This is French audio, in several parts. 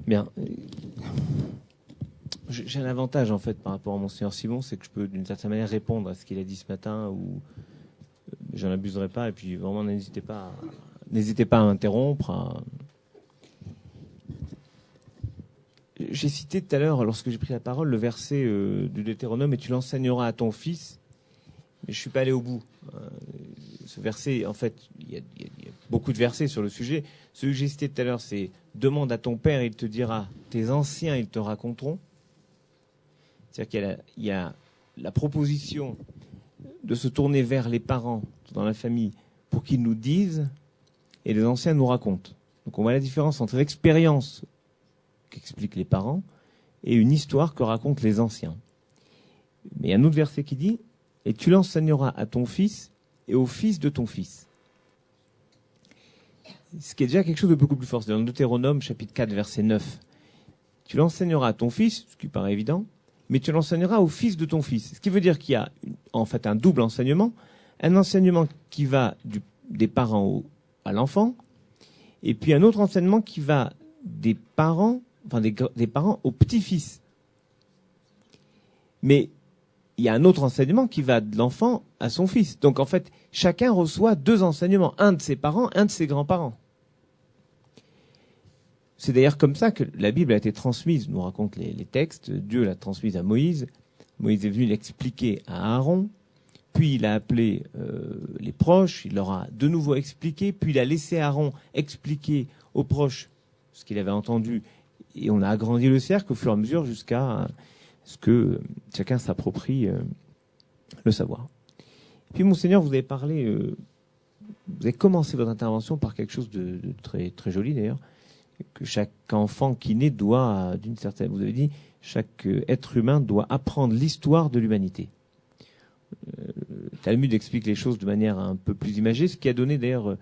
Bien. J'ai un avantage en fait par rapport à Monseigneur Simon, c'est que je peux d'une certaine manière répondre à ce qu'il a dit ce matin, ou j'en abuserai pas. Et puis vraiment n'hésitez pas à m'interrompre. J'ai cité tout à l'heure, lorsque j'ai pris la parole, le verset du Deutéronome, et tu l'enseigneras à ton fils. Mais je suis pas allé au bout. Ce verset, en fait, il y a beaucoup de versets sur le sujet. Celui que j'ai cité tout à l'heure, c'est demande à ton père, il te dira. Tes anciens, ils te raconteront. C'est-à-dire qu'il y a la proposition de se tourner vers les parents dans la famille pour qu'ils nous disent, et les anciens nous racontent. Donc on voit la différence entre l'expérience qu'expliquent les parents et une histoire que racontent les anciens. Mais il y a un autre verset qui dit « Et tu l'enseigneras à ton fils et au fils de ton fils ». Ce qui est déjà quelque chose de beaucoup plus fort. C'est dans le Deutéronome, chapitre 4, verset 9. « Tu l'enseigneras à ton fils », ce qui paraît évident, mais tu l'enseigneras au fils de ton fils. Ce qui veut dire qu'il y a en fait un double enseignement. Un enseignement qui va des parents à l'enfant, et puis un autre enseignement qui va des parents au petit-fils. Mais il y a un autre enseignement qui va de l'enfant à son fils. Donc en fait, chacun reçoit deux enseignements, un de ses parents, un de ses grands-parents. C'est d'ailleurs comme ça que la Bible a été transmise, nous racontent les textes. Dieu l'a transmise à Moïse. Moïse est venu l'expliquer à Aaron. Puis il a appelé les proches, il leur a de nouveau expliqué. Puis il a laissé Aaron expliquer aux proches ce qu'il avait entendu. Et on a agrandi le cercle au fur et à mesure jusqu'à ce que chacun s'approprie le savoir. Et puis, Monseigneur, vous avez parlé, vous avez commencé votre intervention par quelque chose de très, très joli d'ailleurs, que chaque enfant qui naît doit, d'une certaine, vous avez dit, chaque être humain doit apprendre l'histoire de l'humanité. Talmud explique les choses de manière un peu plus imagée, ce qui a donné d'ailleurs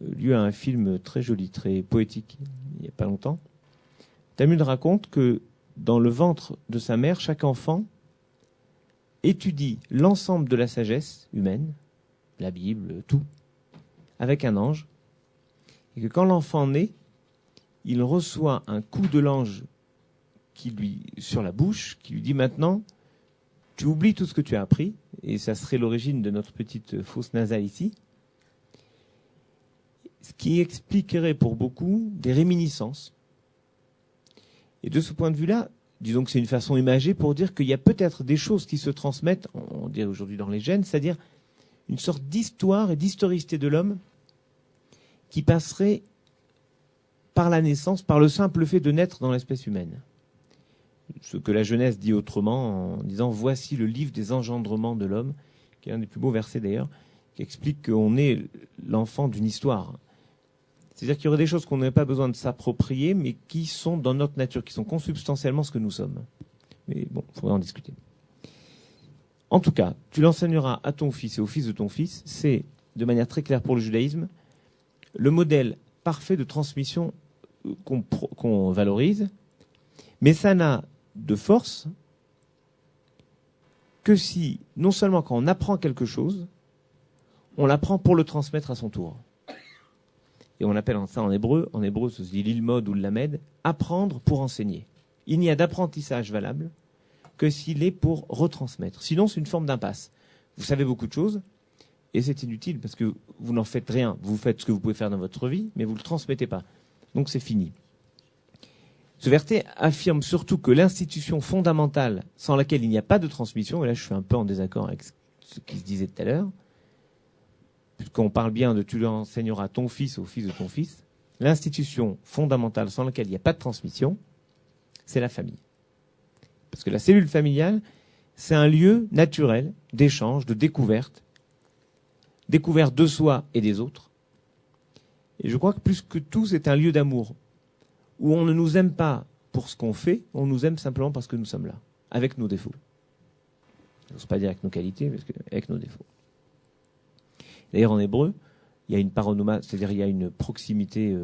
lieu à un film très joli, très poétique, il n'y a pas longtemps. Talmud raconte que dans le ventre de sa mère, chaque enfant étudie l'ensemble de la sagesse humaine, la Bible, tout, avec un ange, et que quand l'enfant naît, il reçoit un coup de l'ange sur la bouche, qui lui dit maintenant, tu oublies tout ce que tu as appris, et ça serait l'origine de notre petite fosse nasale ici, ce qui expliquerait pour beaucoup des réminiscences. Et de ce point de vue-là, disons que c'est une façon imagée pour dire qu'il y a peut-être des choses qui se transmettent, on dirait aujourd'hui dans les gènes, c'est-à-dire une sorte d'histoire et d'historicité de l'homme qui passerait par la naissance, par le simple fait de naître dans l'espèce humaine. Ce que la Genèse dit autrement en disant « Voici le livre des engendrements de l'homme », qui est un des plus beaux versets d'ailleurs, qui explique qu'on est l'enfant d'une histoire. C'est-à-dire qu'il y aurait des choses qu'on n'a pas besoin de s'approprier, mais qui sont dans notre nature, qui sont consubstantiellement ce que nous sommes. Mais bon, il faudrait en discuter. En tout cas, tu l'enseigneras à ton fils et au fils de ton fils. C'est, de manière très claire pour le judaïsme, le modèle parfait de transmission qu'on valorise, mais ça n'a de force que si, non seulement quand on apprend quelque chose, on l'apprend pour le transmettre à son tour. Et on appelle ça en hébreu ça se dit l'ilmod ou le lamed, apprendre pour enseigner. Il n'y a d'apprentissage valable que s'il est pour retransmettre. Sinon, c'est une forme d'impasse. Vous savez beaucoup de choses, et c'est inutile parce que vous n'en faites rien. Vous faites ce que vous pouvez faire dans votre vie, mais vous ne le transmettez pas. Donc c'est fini. Ce verset affirme surtout que l'institution fondamentale sans laquelle il n'y a pas de transmission, et là je suis un peu en désaccord avec ce qui se disait tout à l'heure, puisqu'on parle bien de tu l'enseigneras à ton fils au fils de ton fils, l'institution fondamentale sans laquelle il n'y a pas de transmission, c'est la famille. Parce que la cellule familiale, c'est un lieu naturel d'échange, de découverte de soi et des autres. Et je crois que plus que tout, c'est un lieu d'amour, où on ne nous aime pas pour ce qu'on fait, on nous aime simplement parce que nous sommes là, avec nos défauts. Je n'ose pas dire avec nos qualités, parce que avec nos défauts. D'ailleurs, en hébreu, il y a une paronoma, c'est-à-dire il y a une proximité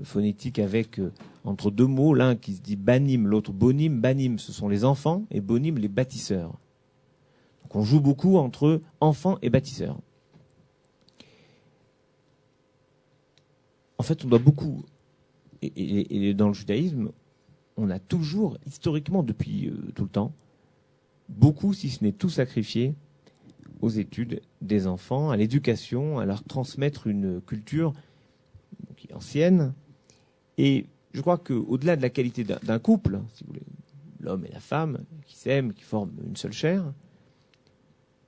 phonétique avec entre deux mots, l'un qui se dit banim, l'autre bonim. Banim, ce sont les enfants, et bonim, les bâtisseurs. Donc on joue beaucoup entre enfants et bâtisseurs. en fait, on doit beaucoup, et dans le judaïsme, on a toujours, historiquement, depuis tout le temps, beaucoup, si ce n'est tout, sacrifié aux études des enfants, à l'éducation, à leur transmettre une culture qui est ancienne. Et je crois qu'au-delà de la qualité d'un couple, si vous voulez, l'homme et la femme qui s'aiment, qui forment une seule chair,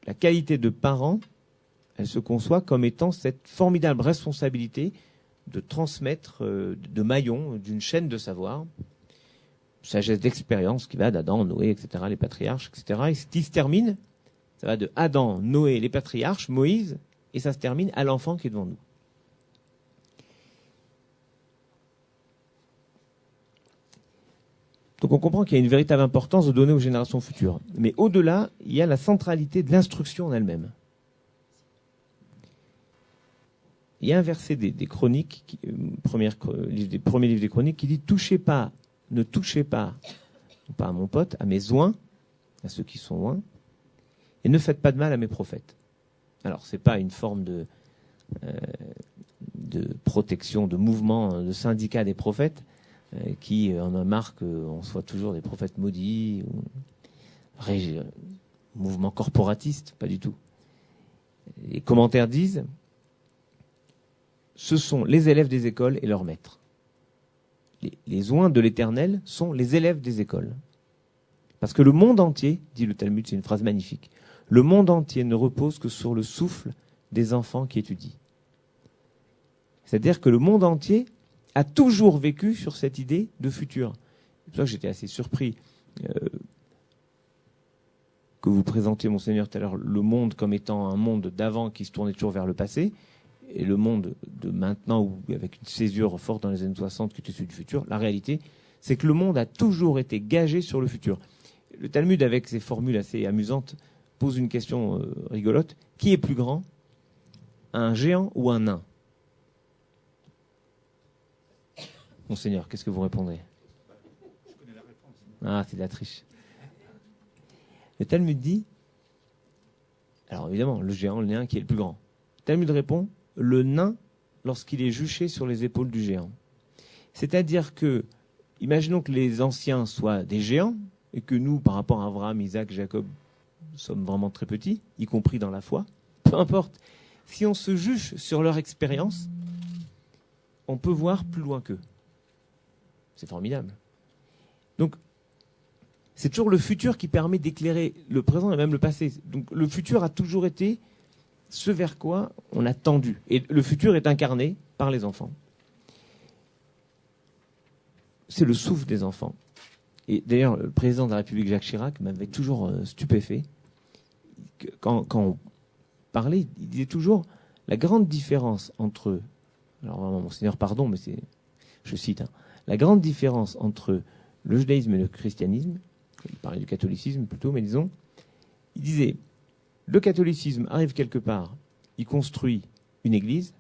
la qualité de parent, elle se conçoit comme étant cette formidable responsabilité de transmettre de maillons d'une chaîne de savoir, sagesse d'expérience qui va d'Adam, Noé, etc., les patriarches, etc., et qui se termine, ça va de Adam, Noé, les patriarches, Moïse, et ça se termine à l'enfant qui est devant nous. Donc on comprend qu'il y a une véritable importance de donner aux générations futures. Mais au-delà, il y a la centralité de l'instruction en elle-même. Il y a un verset des Chroniques, premier livre des Chroniques, qui dit « Touchez pas, ne touchez pas, pas à mon pote, à mes oins, à ceux qui sont loin, et ne faites pas de mal à mes prophètes. » Alors, c'est pas une forme de protection, de mouvement, de syndicat des prophètes, qui en a marre qu'on soit toujours des prophètes maudits, ou mouvement corporatiste, pas du tout. Les commentaires disent ce sont les élèves des écoles et leurs maîtres. Les oins de l'Éternel sont les élèves des écoles. Parce que le monde entier, dit le Talmud, c'est une phrase magnifique, le monde entier ne repose que sur le souffle des enfants qui étudient. C'est-à-dire que le monde entier a toujours vécu sur cette idée de futur. C'est pour ça que j'étais assez surpris que vous présentiez, Monseigneur, tout à l'heure, le monde comme étant un monde d'avant qui se tournait toujours vers le passé, et le monde de maintenant, où, avec une césure forte dans les années 60, qui était celui du futur. La réalité, c'est que le monde a toujours été gagé sur le futur. Le Talmud, avec ses formules assez amusantes, pose une question rigolote. Qui est plus grand, un géant ou un nain? Monseigneur, qu'est-ce que vous répondrez? Je connais la réponse. Ah, c'est de la triche. Le Talmud dit, alors évidemment, le géant, le nain, qui est le plus grand. Le Talmud répond, le nain, lorsqu'il est juché sur les épaules du géant. C'est-à-dire que, imaginons que les anciens soient des géants, et que nous, par rapport à Abraham, Isaac, Jacob, sommes vraiment très petits, y compris dans la foi. Peu importe. Si on se juge sur leur expérience, on peut voir plus loin qu'eux. C'est formidable. Donc, c'est toujours le futur qui permet d'éclairer le présent et même le passé. Donc, le futur a toujours été ce vers quoi on a tendu. Et le futur est incarné par les enfants. C'est le souffle des enfants. Et d'ailleurs, le président de la République, Jacques Chirac, m'avait toujours stupéfait. Quand on parlait, il disait toujours la grande différence entre... Alors vraiment, Monseigneur, pardon, mais c'est... Je cite, hein, la grande différence entre le judaïsme et le christianisme, il parlait du catholicisme plutôt, mais disons, il disait, le catholicisme arrive quelque part, il construit une église,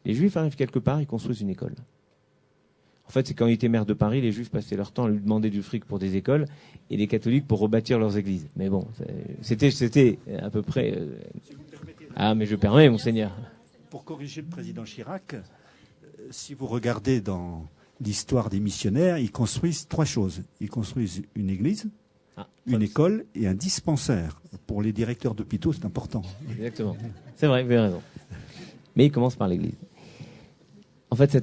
les juifs arrivent quelque part, ils construisent une école. En fait, c'est quand il était maire de Paris, les juifs passaient leur temps à lui demander du fric pour des écoles et les catholiques pour rebâtir leurs églises. Mais bon, c'était à peu près... Si vous me permettez, Ah, mais je permets, Monseigneur. pour corriger le président Chirac, si vous regardez dans l'histoire des missionnaires, ils construisent trois choses. Ils construisent une église, une école et un dispensaire. Pour les directeurs d'hôpitaux, c'est important. Exactement. C'est vrai, vous avez raison. Mais il commence par l'église. En fait,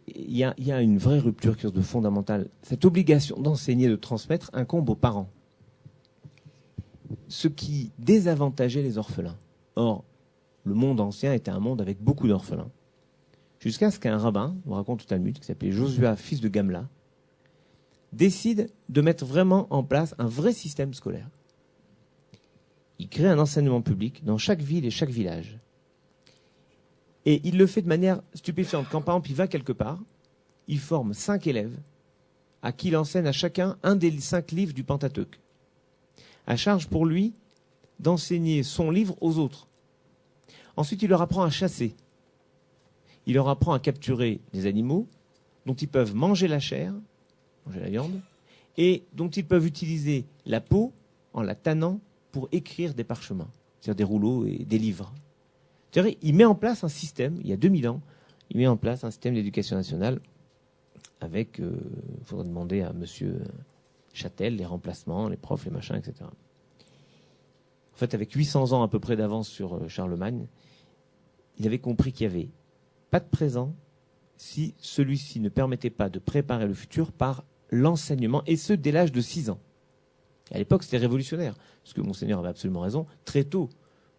il y a une vraie rupture qui est de fondamentale. Cette obligation d'enseigner, de transmettre, incombe aux parents. Ce qui désavantageait les orphelins. Or, le monde ancien était un monde avec beaucoup d'orphelins. Jusqu'à ce qu'un rabbin, on raconte tout le Talmud, qui s'appelait Josua, fils de Gamla, décide de mettre vraiment en place un vrai système scolaire. Il crée un enseignement public dans chaque ville et chaque village. Et il le fait de manière stupéfiante. Quand, par exemple, il va quelque part, il forme 5 élèves à qui il enseigne à chacun un des 5 livres du Pentateuque. À charge pour lui d'enseigner son livre aux autres. Ensuite, il leur apprend à chasser. Il leur apprend à capturer des animaux dont ils peuvent manger la chair, manger la viande, et dont ils peuvent utiliser la peau en la tannant pour écrire des parchemins, c'est-à-dire des rouleaux et des livres. C'est-à-dire, il met en place un système, il y a 2000 ans, il met en place un système d'éducation nationale avec, il faudrait demander à monsieur Châtel, les remplacements, les profs, les machins, etc. En fait, avec 800 ans à peu près d'avance sur Charlemagne, il avait compris qu'il n'y avait pas de présent si celui-ci ne permettait pas de préparer le futur par l'enseignement, et ce, dès l'âge de 6 ans. Et à l'époque, c'était révolutionnaire, parce que Monseigneur avait absolument raison. Très tôt,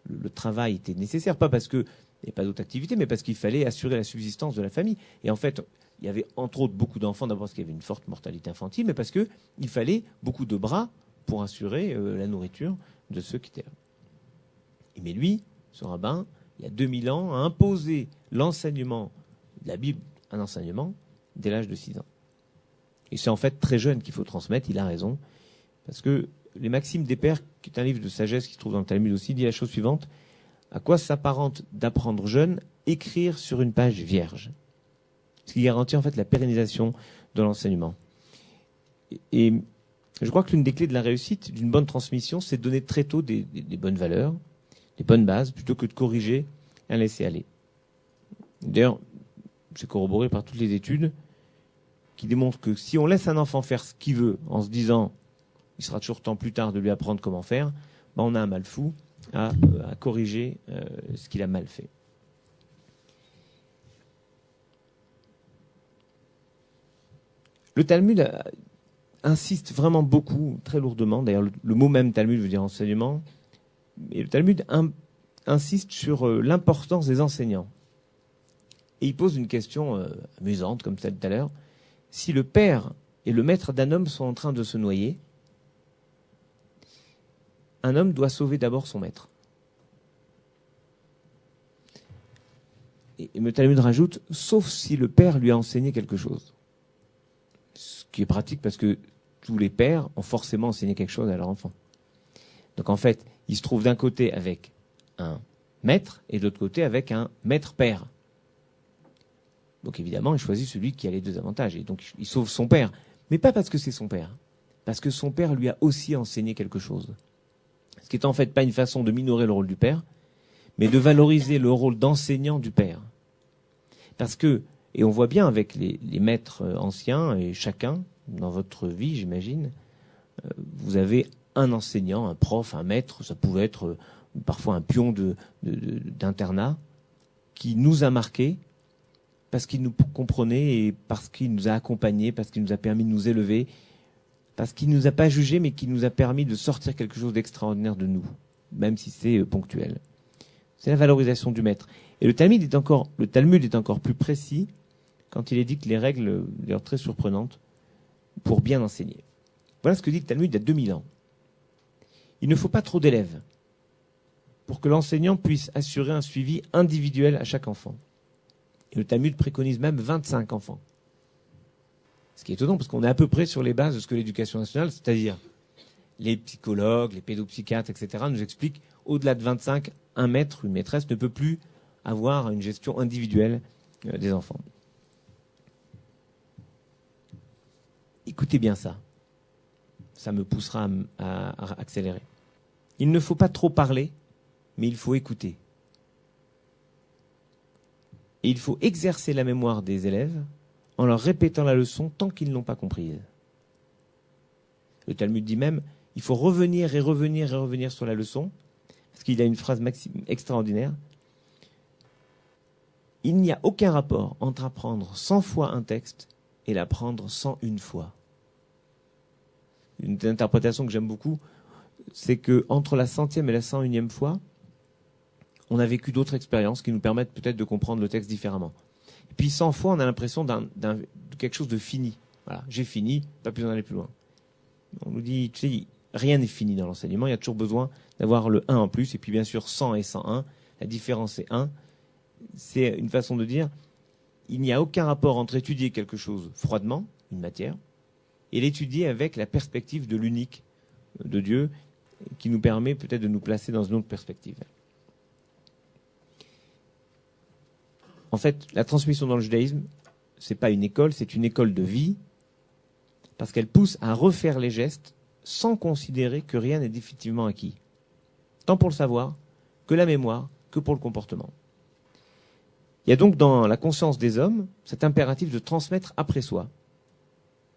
le travail était nécessaire, pas parce qu'il n'y avait pas d'autres activités, mais parce qu'il fallait assurer la subsistance de la famille. Et en fait, il y avait entre autres beaucoup d'enfants, d'abord parce qu'il y avait une forte mortalité infantile, mais parce qu'il fallait beaucoup de bras pour assurer la nourriture de ceux qui étaient là. Mais lui, ce rabbin, il y a 2000 ans, a imposé l'enseignement de la Bible, un enseignement, dès l'âge de 6 ans. Et c'est en fait très jeune qu'il faut transmettre, il a raison, parce que les Maximes des Pères, qui est un livre de sagesse qui se trouve dans le Talmud aussi, dit la chose suivante: à quoi s'apparente d'apprendre jeune écrire sur une page vierge? Ce qui garantit en fait la pérennisation de l'enseignement. Et je crois que l'une des clés de la réussite d'une bonne transmission, c'est de donner très tôt des bonnes valeurs, des bonnes bases, plutôt que de corriger un laisser-aller. D'ailleurs, c'est corroboré par toutes les études qui démontrent que si on laisse un enfant faire ce qu'il veut en se disant il sera toujours temps plus tard de lui apprendre comment faire, ben on a un mal fou à corriger ce qu'il a mal fait. Le Talmud insiste vraiment beaucoup, très lourdement, d'ailleurs le mot même Talmud veut dire enseignement, et le Talmud insiste sur l'importance des enseignants. Et il pose une question amusante, comme celle tout à l'heure. Si le père et le maître d'un homme sont en train de se noyer, un homme doit sauver d'abord son maître. Et le Talmud rajoute, sauf si le père lui a enseigné quelque chose. Ce qui est pratique parce que tous les pères ont forcément enseigné quelque chose à leur enfant. Donc en fait, il se trouve d'un côté avec un maître et de l'autre côté avec un maître-père. Donc évidemment, il choisit celui qui a les deux avantages. Et donc il sauve son père. Mais pas parce que c'est son père. Parce que son père lui a aussi enseigné quelque chose. Ce qui est en fait pas une façon de minorer le rôle du père, mais de valoriser le rôle d'enseignant du père. Parce que, et on voit bien avec les maîtres anciens, et chacun, dans votre vie, j'imagine, vous avez un enseignant, un prof, un maître, ça pouvait être parfois un pion d'internat, qui nous a marqués, parce qu'il nous comprenait et parce qu'il nous a accompagnés, parce qu'il nous a permis de nous élever, parce qu'il ne nous a pas jugés, mais qu'il nous a permis de sortir quelque chose d'extraordinaire de nous, même si c'est ponctuel. C'est la valorisation du maître. Et le Talmud est encore plus précis quand il édicte les règles, d'ailleurs très surprenantes, pour bien enseigner. Voilà ce que dit le Talmud il y a 2000 ans. Il ne faut pas trop d'élèves pour que l'enseignant puisse assurer un suivi individuel à chaque enfant. Et le Talmud préconise même 25 enfants. Ce qui est étonnant, parce qu'on est à peu près sur les bases de ce que l'éducation nationale, c'est-à-dire les psychologues, les pédopsychiatres, etc., nous expliquent, au-delà de 25, un maître, une maîtresse ne peut plus avoir une gestion individuelle des enfants. Écoutez bien ça. Ça me poussera à accélérer. Il ne faut pas trop parler, mais il faut écouter. Et il faut exercer la mémoire des élèves en leur répétant la leçon tant qu'ils ne l'ont pas comprise. Le Talmud dit même, il faut revenir et revenir et revenir sur la leçon, parce qu'il a une phrase extraordinaire. Il n'y a aucun rapport entre apprendre 100 fois un texte et l'apprendre 101 fois. Une interprétation que j'aime beaucoup, c'est que entre la 100e et la 101e fois, on a vécu d'autres expériences qui nous permettent peut-être de comprendre le texte différemment. Et puis 100 fois, on a l'impression de quelque chose de fini. Voilà, j'ai fini, pas besoin d'aller plus loin. On nous dit, tu sais, rien n'est fini dans l'enseignement, il y a toujours besoin d'avoir le 1 en plus, et puis bien sûr 100 et 101, la différence est 1. C'est une façon de dire, il n'y a aucun rapport entre étudier quelque chose froidement, une matière, et l'étudier avec la perspective de l'unique de Dieu, qui nous permet peut-être de nous placer dans une autre perspective. En fait, la transmission dans le judaïsme, c'est pas une école, c'est une école de vie, parce qu'elle pousse à refaire les gestes sans considérer que rien n'est définitivement acquis. Tant pour le savoir, que la mémoire, que pour le comportement. Il Il y a donc dans la conscience des hommes cet impératif de transmettre après soi.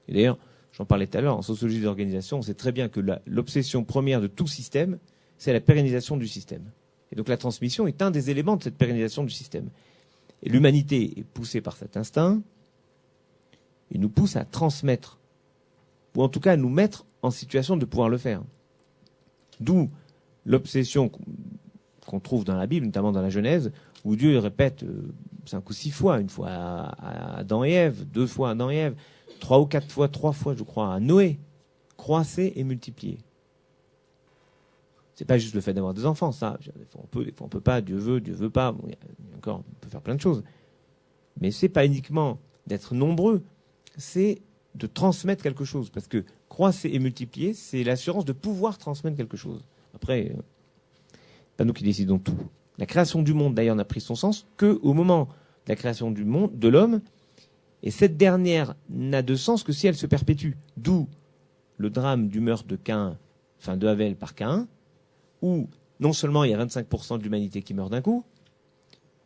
Et d'ailleurs, j'en parlais tout à l'heure, en sociologie des organisations, on sait très bien que l'obsession première de tout système, c'est la pérennisation du système. Et donc la transmission est un des éléments de cette pérennisation du système. Et l'humanité est poussée par cet instinct, il nous pousse à transmettre, ou en tout cas à nous mettre en situation de pouvoir le faire. D'où l'obsession qu'on trouve dans la Bible, notamment dans la Genèse, où Dieu répète 5 ou 6 fois, une fois à Adam et Ève, 2 fois à Adam et Ève, 3 ou 4 fois, 3 fois, je crois, à Noé, croissez et multipliez. C'est pas juste le fait d'avoir des enfants, ça. Des fois on peut pas, Dieu veut pas. Bon, encore, on peut faire plein de choses. Mais c'est pas uniquement d'être nombreux, c'est de transmettre quelque chose. Parce que croissez et multiplier, c'est l'assurance de pouvoir transmettre quelque chose. Après, pas nous qui décidons tout. La création du monde, d'ailleurs, n'a pris son sens qu'au moment de la création du monde, de l'homme. Et cette dernière n'a de sens que si elle se perpétue. D'où le drame du meurtre de Caïn, enfin de Abel par Caïn, où non seulement il y a 25% de l'humanité qui meurt d'un coup,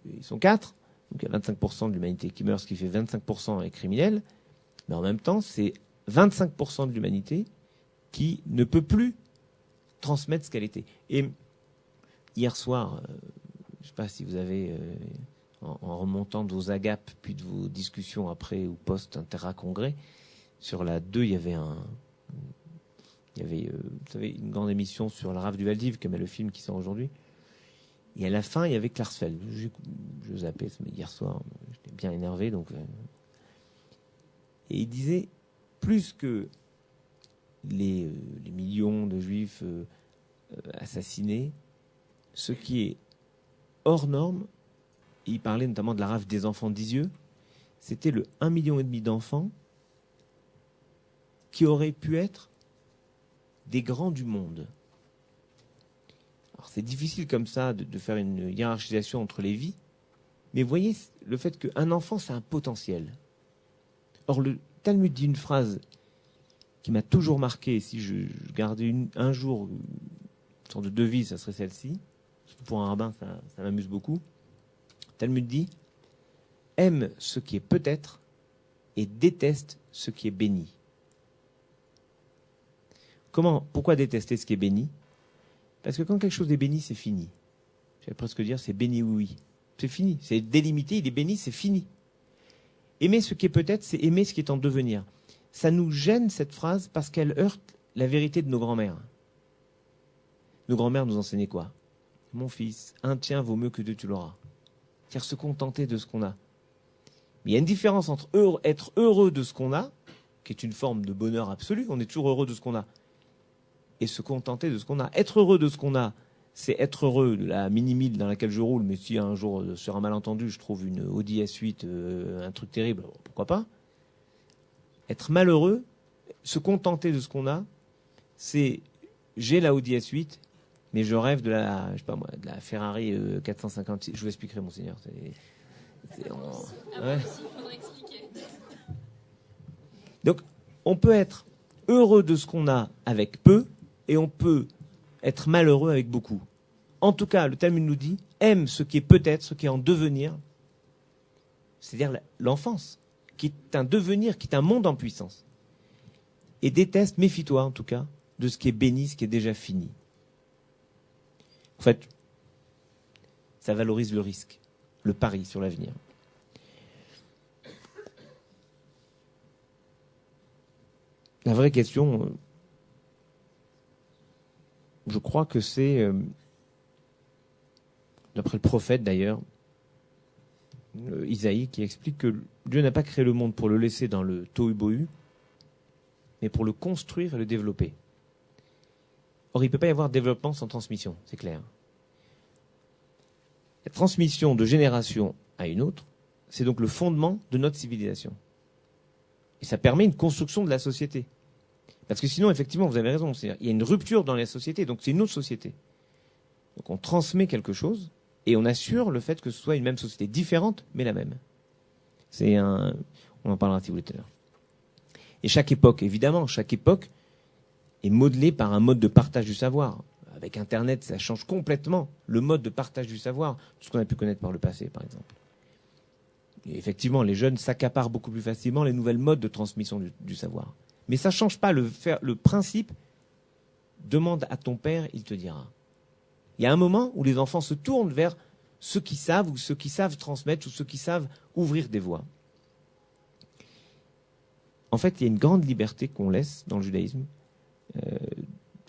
ils sont 4, donc il y a 25% de l'humanité qui meurt, ce qui fait 25% est criminel, mais en même temps, c'est 25% de l'humanité qui ne peut plus transmettre ce qu'elle était. Et hier soir, je ne sais pas si vous avez, en remontant de vos agapes, puis de vos discussions après ou post-interra-congrès, sur la 2, il y avait vous savez, une grande émission sur la rave du Valdiv, comme est le film qui sort aujourd'hui. Et à la fin, il y avait Klarsfeld. Je zappais hier soir, j'étais bien énervé. Donc, et il disait, plus que les millions de juifs assassinés, ce qui est hors norme, et il parlait notamment de la rave des enfants d'Isieux, c'était le 1,5 million d'enfants qui auraient pu être des grands du monde. Alors c'est difficile comme ça de faire une hiérarchisation entre les vies, mais voyez le fait qu'un enfant, c'est un potentiel. Or, le Talmud dit une phrase qui m'a toujours marqué, si je gardais un jour une sorte de devise, ça serait celle-ci. Pour un rabbin, ça m'amuse beaucoup. Le Talmud dit « Aime ce qui est peut-être et déteste ce qui est béni ». Pourquoi détester ce qui est béni? Parce que quand quelque chose est béni, c'est fini. J'allais presque dire c'est béni oui. C'est fini. C'est délimité, il est béni, c'est fini. Aimer ce qui est peut-être, c'est aimer ce qui est en devenir. Ça nous gêne, cette phrase, parce qu'elle heurte la vérité de nos grands-mères. Nos grands-mères nous enseignaient quoi? Mon fils, un tien vaut mieux que deux, tu l'auras. C'est-à-dire se contenter de ce qu'on a. Mais il y a une différence entre être heureux de ce qu'on a, qui est une forme de bonheur absolu, on est toujours heureux de ce qu'on a, et se contenter de ce qu'on a. Être heureux de ce qu'on a, c'est être heureux de la mini-mille dans laquelle je roule, mais si un jour, sur un malentendu, je trouve une Audi S8, un truc terrible, pourquoi pas? Être malheureux, se contenter de ce qu'on a, c'est j'ai la Audi S8, mais je rêve de la, je sais pas moi, de la Ferrari 456. Je vous expliquerai, monseigneur. Ouais. Donc, on peut être heureux de ce qu'on a avec peu, et on peut être malheureux avec beaucoup. En tout cas, le Talmud nous dit, aime ce qui est peut-être, ce qui est en devenir, c'est-à-dire l'enfance, qui est un devenir, qui est un monde en puissance. Et déteste, méfie-toi en tout cas, de ce qui est béni, ce qui est déjà fini. En fait, ça valorise le risque, le pari sur l'avenir. La vraie question, je crois que c'est, d'après le prophète d'ailleurs, Isaïe, qui explique que Dieu n'a pas créé le monde pour le laisser dans le tohu-bohu, mais pour le construire et le développer. Or, il ne peut pas y avoir développement sans transmission, c'est clair. La transmission de génération à une autre, c'est donc le fondement de notre civilisation. Et ça permet une construction de la société. Parce que sinon, effectivement, vous avez raison, il y a une rupture dans la société, donc c'est une autre société. Donc on transmet quelque chose, et on assure le fait que ce soit une même société, différente, mais la même. On en parlera si vous voulez tout à l'heure. Et chaque époque, évidemment, chaque époque est modelée par un mode de partage du savoir. Avec Internet, ça change complètement le mode de partage du savoir, tout ce qu'on a pu connaître par le passé, par exemple. Et effectivement, les jeunes s'accaparent beaucoup plus facilement les nouvelles modes de transmission du savoir. Mais ça ne change pas le principe. Demande à ton père, il te dira. Il y a un moment où les enfants se tournent vers ceux qui savent, ou ceux qui savent transmettre, ou ceux qui savent ouvrir des voies. En fait, il y a une grande liberté qu'on laisse dans le judaïsme.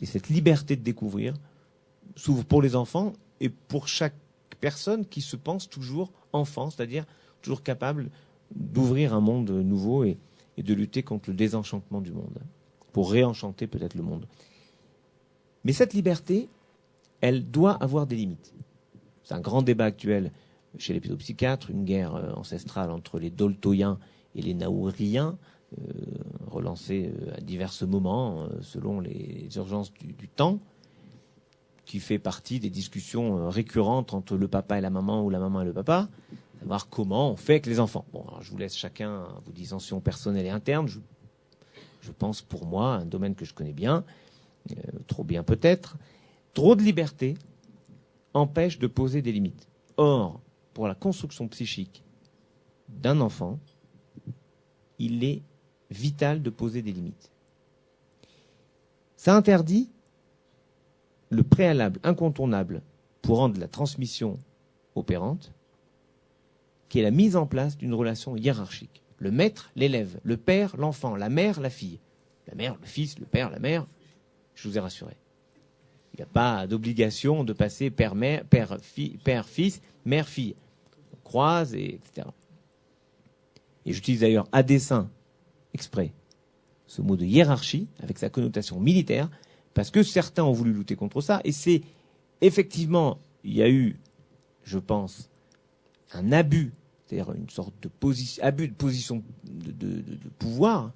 Et cette liberté de découvrir s'ouvre pour les enfants et pour chaque personne qui se pense toujours enfant, c'est-à-dire toujours capable d'ouvrir un monde nouveau et de lutter contre le désenchantement du monde, pour réenchanter peut-être le monde. Mais cette liberté, elle doit avoir des limites. C'est un grand débat actuel chez les pédopsychiatres, une guerre ancestrale entre les Doltoïens et les Naouriens, relancée à divers moments selon les urgences du temps, qui fait partie des discussions récurrentes entre le papa et la maman ou la maman et le papa, savoir comment on fait avec les enfants. Bon, alors je vous laisse chacun vos dissensions personnelles et internes. Je pense pour moi, un domaine que je connais bien, trop bien peut-être, trop de liberté empêche de poser des limites. Or, pour la construction psychique d'un enfant, il est vital de poser des limites. Ça interdit le préalable incontournable pour rendre la transmission opérante, qui est la mise en place d'une relation hiérarchique. Le maître, l'élève, le père, l'enfant, la mère, la fille. La mère, le fils, le père, la mère, je vous ai rassuré. Il n'y a pas d'obligation de passer père, fils, mère, fille. On croise, etc. Et j'utilise d'ailleurs à dessein, exprès, ce mot de hiérarchie, avec sa connotation militaire, parce que certains ont voulu lutter contre ça, et c'est effectivement, il y a eu, je pense, un abus, c'est-à-dire une sorte de abus de position de pouvoir,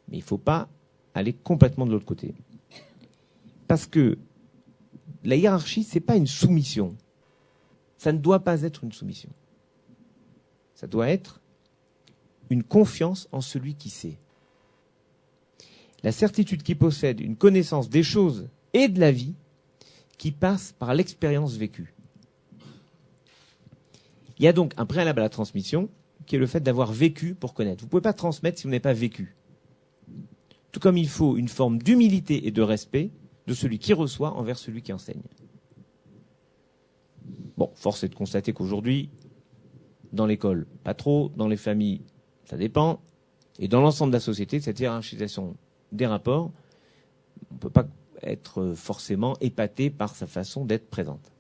mais il ne faut pas aller complètement de l'autre côté. Parce que la hiérarchie, ce n'est pas une soumission. Ça ne doit pas être une soumission. Ça doit être une confiance en celui qui sait. La certitude qui possède une connaissance des choses et de la vie qui passe par l'expérience vécue. Il y a donc un préalable à la transmission qui est le fait d'avoir vécu pour connaître. Vous ne pouvez pas transmettre si vous n'avez pas vécu. Tout comme il faut une forme d'humilité et de respect de celui qui reçoit envers celui qui enseigne. Bon, force est de constater qu'aujourd'hui, dans l'école, pas trop, dans les familles, ça dépend, et dans l'ensemble de la société, cette hiérarchisation des rapports, on ne peut pas être forcément épaté par sa façon d'être présente.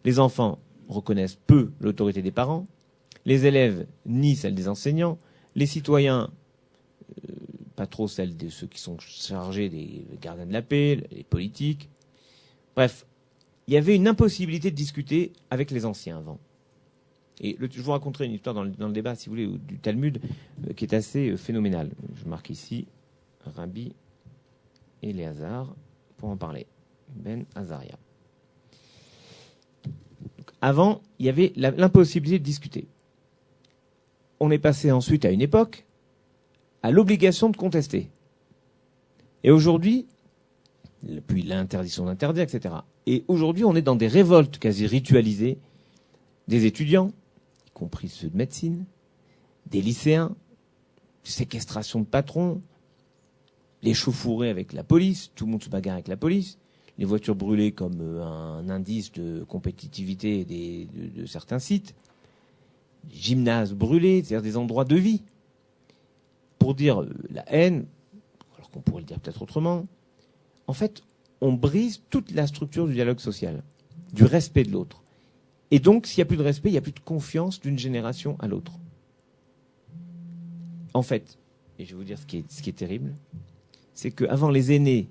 Les enfants reconnaissent peu l'autorité des parents, les élèves nient celle des enseignants, les citoyens pas trop celle de ceux qui sont chargés des gardiens de la paix, les politiques. Bref, il y avait une impossibilité de discuter avec les anciens avant. Et je vous raconterai une histoire dans le débat, si vous voulez, du Talmud, qui est assez phénoménale. Je marque ici Rabbi Éléazar pour en parler. Ben Azaria. Donc, avant, il y avait l'impossibilité de discuter. On est passé ensuite à une époque à l'obligation de contester. Et aujourd'hui, puis l'interdiction d'interdire, etc. Et aujourd'hui, on est dans des révoltes quasi ritualisées des étudiants, y compris ceux de médecine, des lycéens, séquestration de patrons, les chauffourées avec la police, tout le monde se bagarre avec la police, les voitures brûlées comme un indice de compétitivité de certains sites, gymnases brûlés, c'est-à-dire des endroits de vie. Pour dire la haine, alors qu'on pourrait le dire peut-être autrement, en fait, on brise toute la structure du dialogue social, du respect de l'autre. Et donc, s'il n'y a plus de respect, il n'y a plus de confiance d'une génération à l'autre. En fait, et je vais vous dire ce qui est terrible, c'est qu'avant, les aînés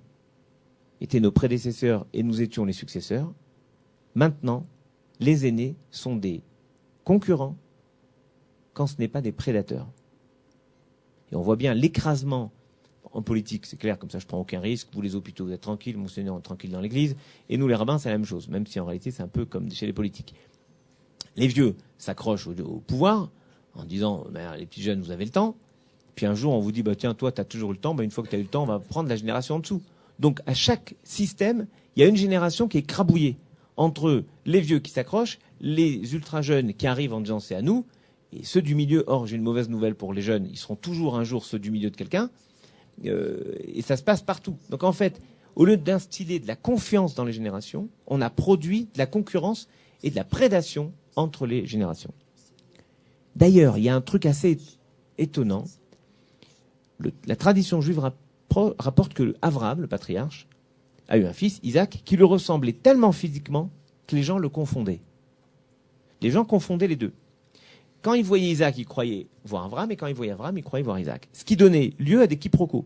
étaient nos prédécesseurs et nous étions les successeurs. Maintenant, les aînés sont des concurrents quand ce n'est pas des prédateurs. Et on voit bien l'écrasement en politique, c'est clair, comme ça je prends aucun risque, vous les hôpitaux vous êtes tranquilles, monseigneur est tranquille dans l'église, et nous les rabbins c'est la même chose, même si en réalité c'est un peu comme chez les politiques. Les vieux s'accrochent au pouvoir en disant les petits jeunes vous avez le temps, puis un jour on vous dit tiens toi tu as toujours eu le temps, une fois que tu as eu le temps on va prendre la génération en dessous. Donc à chaque système, il y a une génération qui est crabouillée entre les vieux qui s'accrochent, les ultra jeunes qui arrivent en disant c'est à nous, Et ceux du milieu, or j'ai une mauvaise nouvelle pour les jeunes, ils seront toujours un jour ceux du milieu de quelqu'un, et ça se passe partout. Donc en fait, au lieu d'instiller de la confiance dans les générations, on a produit de la concurrence et de la prédation entre les générations. D'ailleurs, il y a un truc assez étonnant. La tradition juive rapporte que Abraham, le patriarche, a eu un fils, Isaac, qui lui ressemblait tellement physiquement que les gens le confondaient. Les gens confondaient les deux. Quand ils voyaient Isaac, ils croyaient voir Abraham, et quand ils voyaient Abraham, ils croyaient voir Isaac. Ce qui donnait lieu à des quiproquos.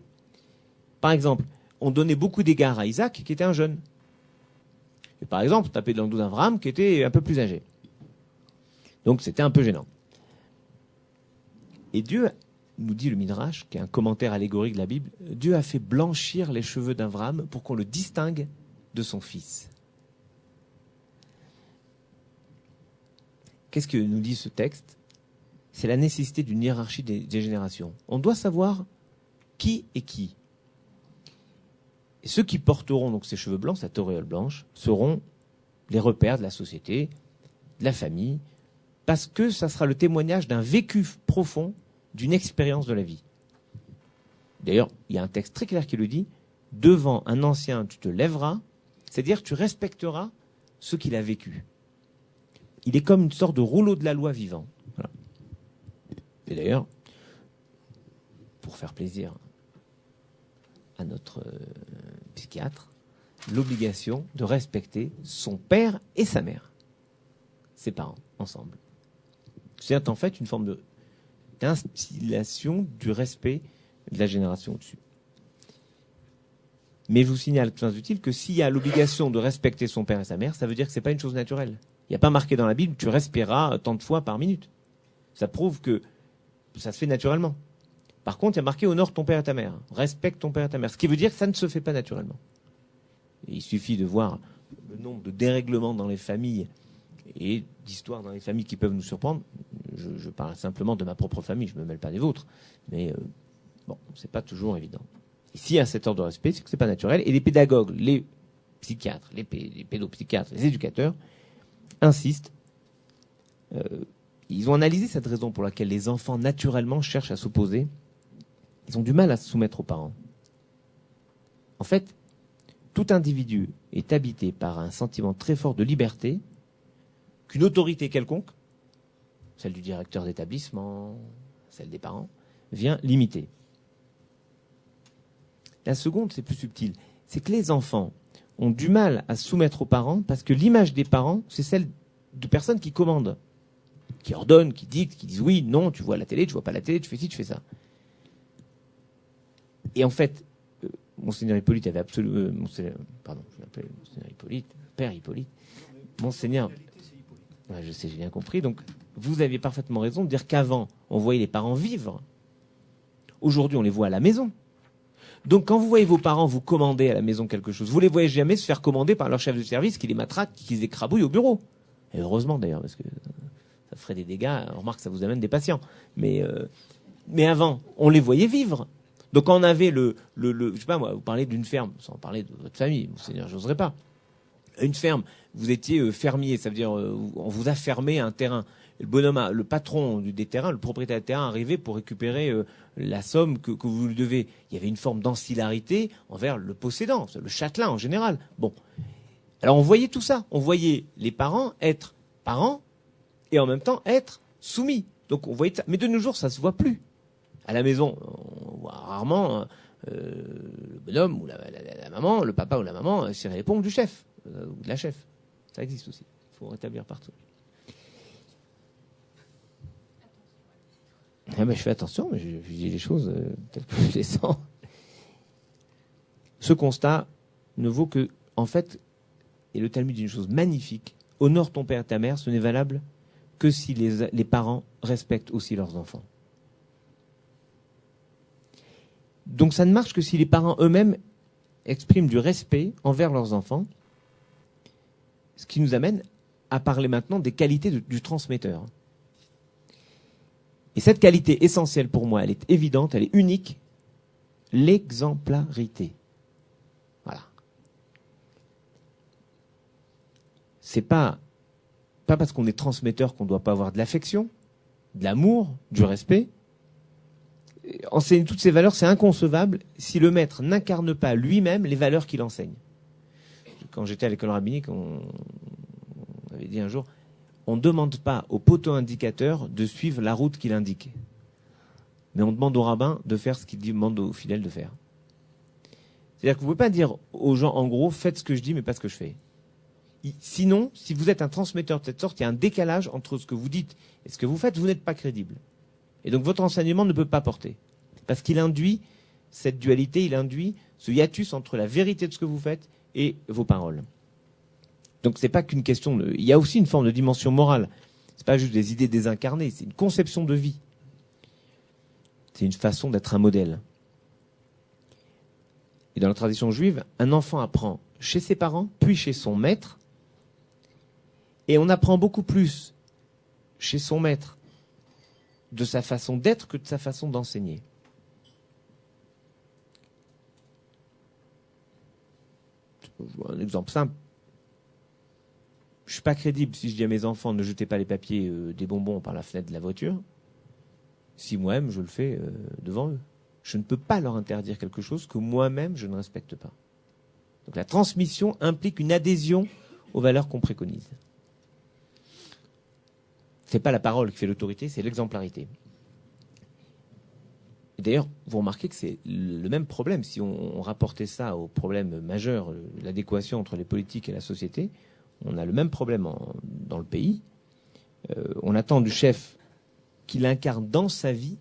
Par exemple, on donnait beaucoup d'égards à Isaac, qui était un jeune. Et par exemple, on tapait dans le dos d'Abraham, qui était un peu plus âgé. Donc c'était un peu gênant. Et Dieu, nous dit le Midrash, qui est un commentaire allégorique de la Bible, Dieu a fait blanchir les cheveux d'Abraham pour qu'on le distingue de son fils. Qu'est-ce que nous dit ce texte? C'est la nécessité d'une hiérarchie des générations. On doit savoir qui est qui. Et ceux qui porteront donc ces cheveux blancs, cette auréole blanche, seront les repères de la société, de la famille, parce que ça sera le témoignage d'un vécu profond, d'une expérience de la vie. D'ailleurs, il y a un texte très clair qui le dit, devant un ancien, tu te lèveras, c'est-à-dire tu respecteras ce qu'il a vécu. Il est comme une sorte de rouleau de la loi vivant. Voilà. Et d'ailleurs, pour faire plaisir à notre psychiatre, l'obligation de respecter son père et sa mère, ses parents, ensemble. C'est en fait une forme d'instillation du respect de la génération au-dessus. Mais je vous signale, très utile, que s'il y a l'obligation de respecter son père et sa mère, ça veut dire que c'est pas une chose naturelle. Il n'y a pas marqué dans la Bible, tu respireras tant de fois par minute. Ça prouve que ça se fait naturellement. Par contre, il y a marqué honore ton père et ta mère. Respecte ton père et ta mère. Ce qui veut dire que ça ne se fait pas naturellement. Et il suffit de voir le nombre de dérèglements dans les familles et d'histoires dans les familles qui peuvent nous surprendre. Je parle simplement de ma propre famille, je ne me mêle pas des vôtres. Mais bon, c'est pas toujours évident. Ici, à cet ordre de respect, c'est que c'est pas naturel. Et les pédagogues, les psychiatres, les pédopsychiatres, les éducateurs insistent. Ils ont analysé cette raison pour laquelle les enfants naturellement cherchent à s'opposer. Ils ont du mal à se soumettre aux parents. En fait, tout individu est habité par un sentiment très fort de liberté qu'une autorité quelconque, celle du directeur d'établissement, celle des parents, vient limiter. La seconde, c'est plus subtil. C'est que les enfants ont du mal à se soumettre aux parents parce que l'image des parents, c'est celle de personnes qui commandent, qui ordonnent, qui dictent, qui disent oui, non, tu vois la télé, tu vois pas la télé, tu fais ci, tu fais ça. Et en fait, Monseigneur Hippolyte avait absolument... pardon, je l'appelle Monseigneur Hippolyte, Père Hippolyte. Monseigneur... Ouais, je sais, j'ai bien compris. Donc, vous aviez parfaitement raison de dire qu'avant, on voyait les parents vivre. Aujourd'hui, on les voit à la maison. Donc, quand vous voyez vos parents vous commander à la maison quelque chose, vous les voyez jamais se faire commander par leur chef de service qui les matraque, qui les écrabouille au bureau. Et heureusement, d'ailleurs, parce que ça ferait des dégâts. On remarque que ça vous amène des patients. Mais avant, on les voyait vivre. Donc, quand on avait je sais pas moi, vous parlez d'une ferme, sans parler de votre famille, Monseigneur, j'oserais pas. Une ferme, vous étiez fermier, ça veut dire on vous a fermé un terrain. Le bonhomme, le patron des terrains, le propriétaire des terrains arrivait pour récupérer la somme que vous lui devez. Il y avait une forme d'ancillarité envers le possédant, le châtelain en général. Bon, alors on voyait tout ça. On voyait les parents être parents et en même temps être soumis. Donc on voyait ça. Mais de nos jours, ça se voit plus. À la maison, on voit rarement le bonhomme ou la maman, le papa ou la maman serrer les pompes du chef. Ou de la chef. Ça existe aussi. Il faut rétablir partout. Ah ben, je fais attention, mais je dis les choses telles que je les sens. Ce constat ne vaut que, en fait, et le Talmud dit une chose magnifique, honore ton père et ta mère, ce n'est valable que si les parents respectent aussi leurs enfants. Donc ça ne marche que si les parents eux-mêmes expriment du respect envers leurs enfants. Ce qui nous amène à parler maintenant des qualités du transmetteur. Et cette qualité essentielle pour moi, elle est évidente, elle est unique, l'exemplarité. Voilà. C'est pas parce qu'on est transmetteur qu'on ne doit pas avoir de l'affection, de l'amour, du respect. Enseigner toutes ces valeurs, c'est inconcevable si le maître n'incarne pas lui-même les valeurs qu'il enseigne. Quand j'étais à l'école rabbinique, on avait dit un jour, on ne demande pas au poteau indicateur de suivre la route qu'il indique. Mais on demande au rabbin de faire ce qu'il demande aux fidèles de faire. C'est-à-dire que vous ne pouvez pas dire aux gens, en gros, faites ce que je dis, mais pas ce que je fais. Sinon, si vous êtes un transmetteur de cette sorte, il y a un décalage entre ce que vous dites et ce que vous faites, vous n'êtes pas crédible. Et donc votre enseignement ne peut pas porter. Parce qu'il induit cette dualité, il induit ce hiatus entre la vérité de ce que vous faites et vos paroles. Donc c'est pas qu'une question de... Il y a aussi une forme de dimension morale. C'est pas juste des idées désincarnées, c'est une conception de vie. C'est une façon d'être un modèle. Et dans la tradition juive, un enfant apprend chez ses parents, puis chez son maître. Et on apprend beaucoup plus chez son maître de sa façon d'être que de sa façon d'enseigner. Un exemple simple. Je ne suis pas crédible si je dis à mes enfants ne jetez pas les papiers des bonbons par la fenêtre de la voiture, si moi-même je le fais devant eux. Je ne peux pas leur interdire quelque chose que moi-même je ne respecte pas. Donc la transmission implique une adhésion aux valeurs qu'on préconise. C'est pas la parole qui fait l'autorité, c'est l'exemplarité. Et d'ailleurs, vous remarquez que c'est le même problème. Si on rapportait ça au problème majeur, l'adéquation entre les politiques et la société, on a le même problème dans le pays. On attend du chef qu'il incarne dans sa vie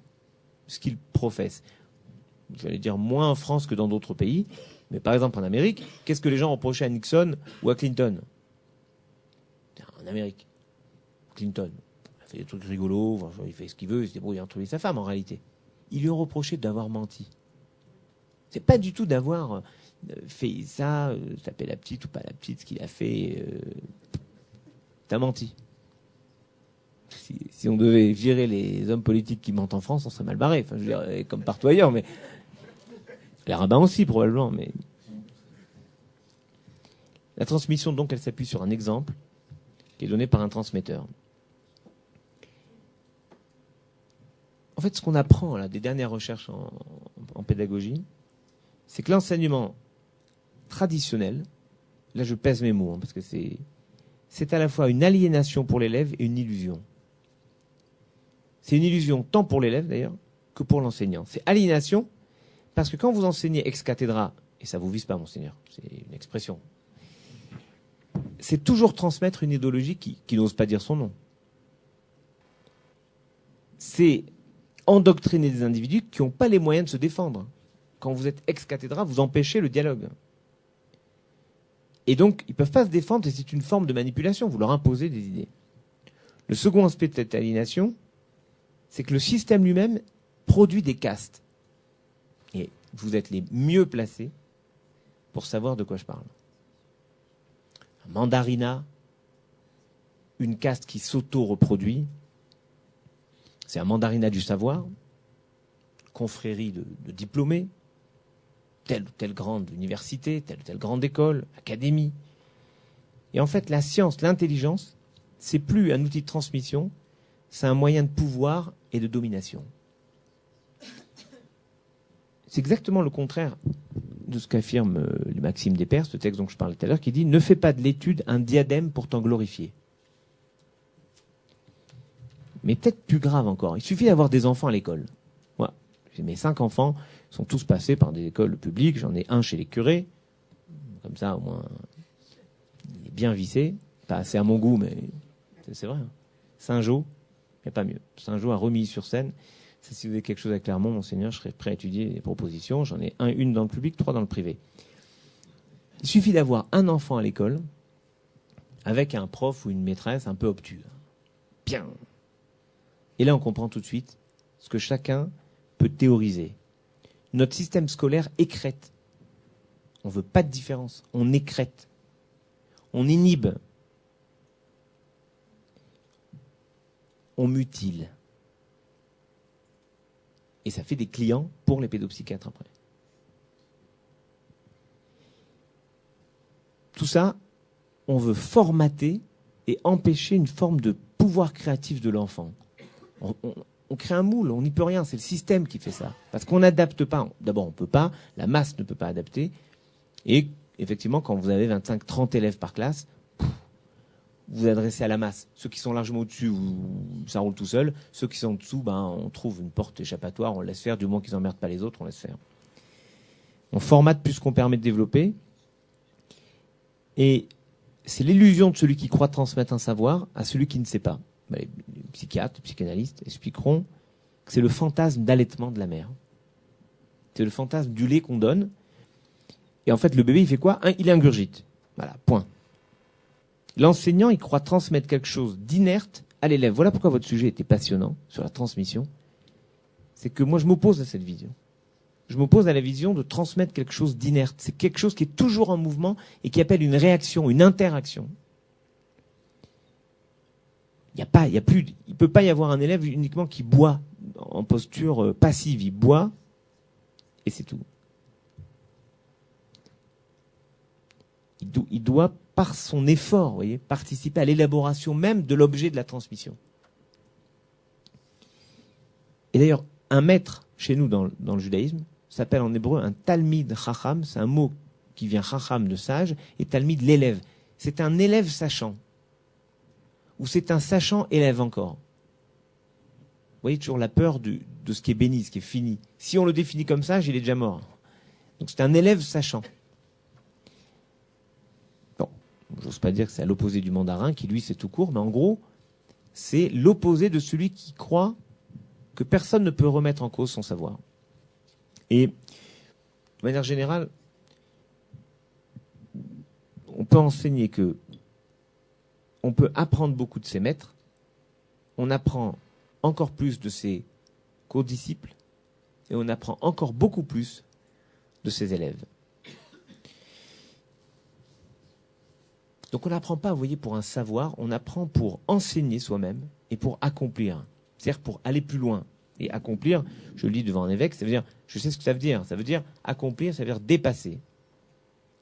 ce qu'il professe. J'allais dire moins en France que dans d'autres pays, mais par exemple en Amérique, qu'est-ce que les gens reprochaient à Nixon ou à Clinton? En Amérique, Clinton il a fait des trucs rigolos, il fait ce qu'il veut, il se débrouille entre lui et sa femme en réalité. Ils lui ont reproché d'avoir menti. C'est pas du tout d'avoir fait ça, taper la petite ou pas la petite, ce qu'il a fait. T'as menti. Si on devait virer les hommes politiques qui mentent en France, on serait mal barré. Enfin, je veux dire, comme partout ailleurs, mais les rabbins aussi probablement. Mais la transmission, donc, elle s'appuie sur un exemple qui est donné par un transmetteur. En fait, ce qu'on apprend là, des dernières recherches en pédagogie, c'est que l'enseignement traditionnel, là je pèse mes mots, parce que c'est à la fois une aliénation pour l'élève et une illusion. C'est une illusion tant pour l'élève d'ailleurs que pour l'enseignant. C'est aliénation parce que quand vous enseignez ex cathedra, et ça vous vise pas monseigneur, c'est une expression, c'est toujours transmettre une idéologie qui n'ose pas dire son nom. C'est endoctriner des individus qui n'ont pas les moyens de se défendre. Quand vous êtes ex cathedra, vous empêchez le dialogue. Et donc, ils ne peuvent pas se défendre et c'est une forme de manipulation. Vous leur imposez des idées. Le second aspect de cette aliénation, c'est que le système lui-même produit des castes. Et vous êtes les mieux placés pour savoir de quoi je parle. Un mandarinat, une caste qui s'auto-reproduit, c'est un mandarinat du savoir, confrérie de diplômés, telle ou telle grande université, telle ou telle grande école, académie. Et en fait, la science, l'intelligence, c'est plus un outil de transmission, c'est un moyen de pouvoir et de domination. C'est exactement le contraire de ce qu'affirme les Maximes des Pères, ce texte dont je parlais tout à l'heure, qui dit « Ne fais pas de l'étude un diadème pour t'en glorifier ». Mais peut-être plus grave encore, il suffit d'avoir des enfants à l'école. Moi, j'ai mes 5 enfants, sont tous passés par des écoles publiques, j'en ai un chez les curés, comme ça au moins, il est bien vissé, pas assez à mon goût, mais c'est vrai. Hein. Saint-Jean, il n'y a pas mieux. Saint-Jean a remis sur scène. Si vous avez quelque chose à Clermont, monseigneur, je serais prêt à étudier les propositions. J'en ai une dans le public, 3 dans le privé. Il suffit d'avoir un enfant à l'école avec un prof ou une maîtresse un peu obtus. Bien. Et là, on comprend tout de suite ce que chacun peut théoriser. Notre système scolaire écrète. On ne veut pas de différence. On écrète. On inhibe. On mutile. Et ça fait des clients pour les pédopsychiatres après. Tout ça, on veut formater et empêcher une forme de pouvoir créatif de l'enfant. On crée un moule, on n'y peut rien, c'est le système qui fait ça. Parce qu'on n'adapte pas. D'abord, on ne peut pas, la masse ne peut pas adapter. Et effectivement, quand vous avez 25, 30 élèves par classe, vous vous adressez à la masse. Ceux qui sont largement au-dessus, ça roule tout seul. Ceux qui sont en dessous, on trouve une porte échappatoire, on laisse faire, du moins qu'ils n'emmerdent pas les autres, on laisse faire. On formate plus qu'on permet de développer. Et c'est l'illusion de celui qui croit transmettre un savoir à celui qui ne sait pas. Les psychiatres, les psychanalystes expliqueront que c'est le fantasme d'allaitement de la mère. C'est le fantasme du lait qu'on donne. Et en fait, le bébé, il fait quoi? Il ingurgite. Voilà, point. L'enseignant, il croit transmettre quelque chose d'inerte à l'élève. Voilà pourquoi votre sujet était passionnant sur la transmission. C'est que moi, je m'oppose à cette vision. Je m'oppose à la vision de transmettre quelque chose d'inerte. C'est quelque chose qui est toujours en mouvement et qui appelle une réaction, une interaction. Il ne peut pas y avoir un élève uniquement qui boit en posture passive. Il boit et c'est tout. Il doit, par son effort, vous voyez, participer à l'élaboration même de l'objet de la transmission. Et d'ailleurs, un maître, chez nous dans le judaïsme, s'appelle en hébreu un talmid chacham. C'est un mot qui vient chacham de sage, et talmid l'élève. C'est un élève sachant. Ou c'est un sachant élève encore. Vous voyez toujours la peur de ce qui est béni, ce qui est fini. Si on le définit comme sage, il est déjà mort. Donc c'est un élève sachant. Bon, j'ose pas dire que c'est à l'opposé du mandarin, qui lui c'est tout court, mais en gros, c'est l'opposé de celui qui croit que personne ne peut remettre en cause son savoir. Et de manière générale, on peut enseigner que on peut apprendre beaucoup de ses maîtres, on apprend encore plus de ses co-disciples, et on apprend encore beaucoup plus de ses élèves. Donc on n'apprend pas, vous voyez, pour un savoir, on apprend pour enseigner soi-même et pour accomplir. C'est-à-dire pour aller plus loin. Et accomplir, je le dis devant un évêque, ça veut dire, je sais ce que ça veut dire. Ça veut dire accomplir, ça veut dire dépasser.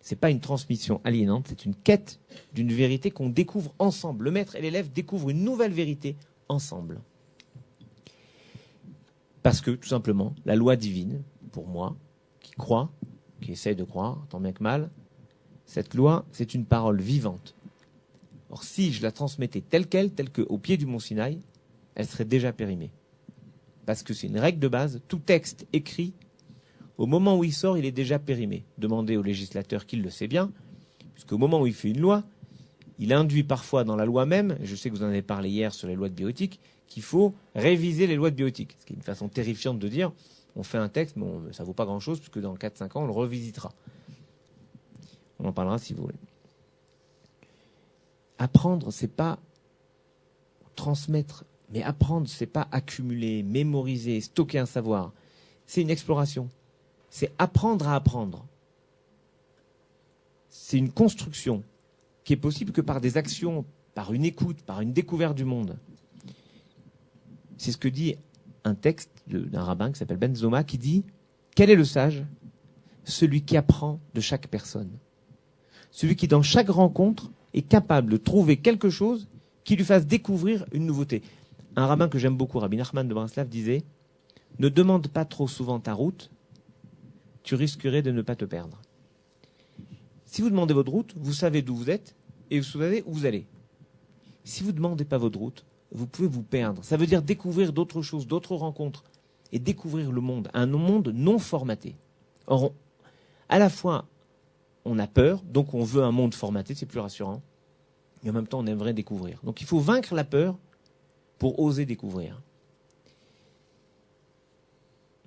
C'est pas une transmission aliénante, c'est une quête d'une vérité qu'on découvre ensemble. Le maître et l'élève découvrent une nouvelle vérité ensemble. Parce que, tout simplement, la loi divine, pour moi, qui croit, qui essaye de croire, tant bien que mal, cette loi, c'est une parole vivante. Or, si je la transmettais telle qu'au pied du mont Sinaï, elle serait déjà périmée. Parce que c'est une règle de base, tout texte écrit, au moment où il sort, il est déjà périmé. Demandez au législateur qu'il le sait bien, puisqu'au moment où il fait une loi, il induit parfois dans la loi même, je sais que vous en avez parlé hier sur les lois de bioéthique, qu'il faut réviser les lois de bioéthique. Ce qui est une façon terrifiante de dire, on fait un texte, mais ça ne vaut pas grand-chose, puisque dans 4-5 ans, on le revisitera. On en parlera si vous voulez. Apprendre, c'est pas transmettre, mais apprendre, c'est pas accumuler, mémoriser, stocker un savoir. C'est une exploration. C'est apprendre à apprendre. C'est une construction qui est possible que par des actions, par une écoute, par une découverte du monde. C'est ce que dit un texte d'un rabbin qui s'appelle Ben Zoma, qui dit « Quel est le sage ? Celui qui apprend de chaque personne. Celui qui, dans chaque rencontre, est capable de trouver quelque chose qui lui fasse découvrir une nouveauté. » Un rabbin que j'aime beaucoup, Rabbi Nachman de Braslav, disait « Ne demande pas trop souvent ta route, tu risquerais de ne pas te perdre. » Si vous demandez votre route, vous savez d'où vous êtes et vous savez où vous allez. Si vous ne demandez pas votre route, vous pouvez vous perdre. Ça veut dire découvrir d'autres choses, d'autres rencontres et découvrir le monde, un monde non formaté. Or, à la fois, on a peur, donc on veut un monde formaté, c'est plus rassurant, et en même temps, on aimerait découvrir. Donc il faut vaincre la peur pour oser découvrir.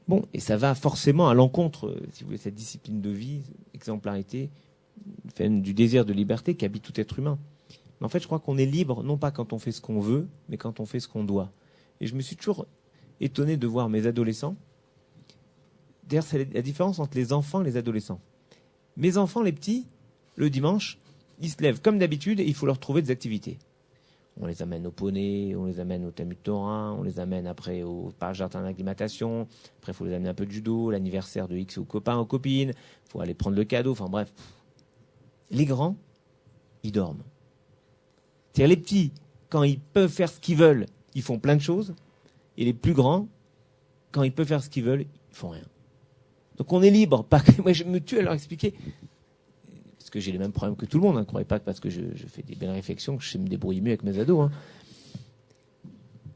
Bon, et ça va forcément à l'encontre, si vous voulez, cette discipline de vie, exemplarité, du désir de liberté qui habite tout être humain. Mais en fait, je crois qu'on est libre, non pas quand on fait ce qu'on veut, mais quand on fait ce qu'on doit. Et je me suis toujours étonné de voir mes adolescents. D'ailleurs, c'est la différence entre les enfants et les adolescents. Mes enfants, les petits, le dimanche, ils se lèvent comme d'habitude et il faut leur trouver des activités. On les amène au poney, on les amène au Talmud Torah, on les amène après au jardin d'acclimatation. Après, il faut les amener un peu de judo, l'anniversaire de X aux copains, aux copines. Il faut aller prendre le cadeau. Enfin bref. Les grands, ils dorment. C'est-à-dire les petits, quand ils peuvent faire ce qu'ils veulent, ils font plein de choses. Et les plus grands, quand ils peuvent faire ce qu'ils veulent, ils font rien. Donc on est libre. Moi, je me tue à leur expliquer. Parce que j'ai les mêmes problèmes que tout le monde. Ne croyez pas que parce que je fais des belles réflexions que je sais me débrouiller mieux avec mes ados.